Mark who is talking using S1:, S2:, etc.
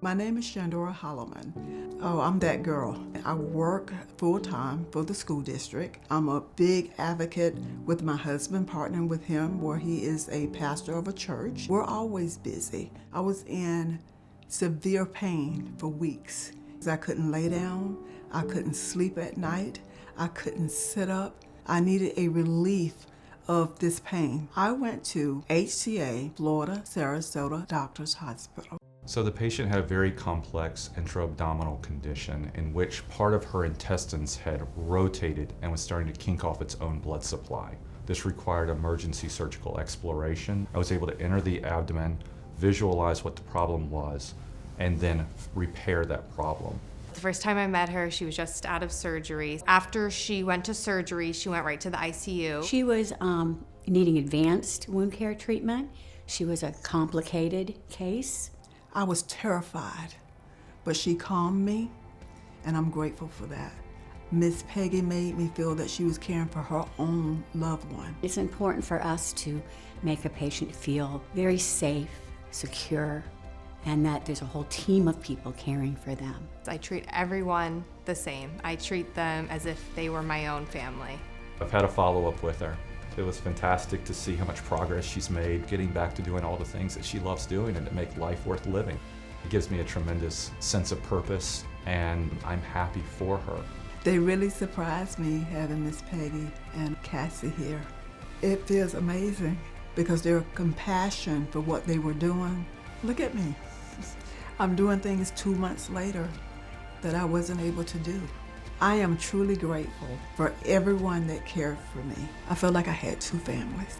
S1: My name is Chandara Hollimon. Oh, I'm that girl. I work full-time for the school district. I'm a big advocate with my husband, partnering with him where he is a pastor of a church. We're always busy. I was in severe pain for weeks. I couldn't lay down. I couldn't sleep at night. I couldn't sit up. I needed a relief of this pain. I went to HCA, Florida, Sarasota Doctors Hospital.
S2: So the patient had a very complex intra-abdominal condition in which part of her intestines had rotated and was starting to kink off its own blood supply. This required emergency surgical exploration. I was able to enter the abdomen, visualize what the problem was, and then repair that problem.
S3: The first time I met her, she was just out of surgery. After she went to surgery, she went right to the ICU.
S4: She was needing advanced wound care treatment. She was a complicated case.
S1: I was terrified, but she calmed me, and I'm grateful for that. Miss Peggy made me feel that she was caring for her own loved one.
S4: It's important for us to make a patient feel very safe, secure, and that there's a whole team of people caring for them.
S3: I treat everyone the same. I treat them as if they were my own family.
S2: I've had a follow-up with her. It was fantastic to see how much progress she's made, getting back to doing all the things that she loves doing and to make life worth living. It gives me a tremendous sense of purpose, and I'm happy for her.
S1: They really surprised me having Miss Peggy and Cassie here. It feels amazing because their compassion for what they were doing. Look at me. I'm doing things 2 months later that I wasn't able to do. I am truly grateful for everyone that cared for me. I felt like I had two families.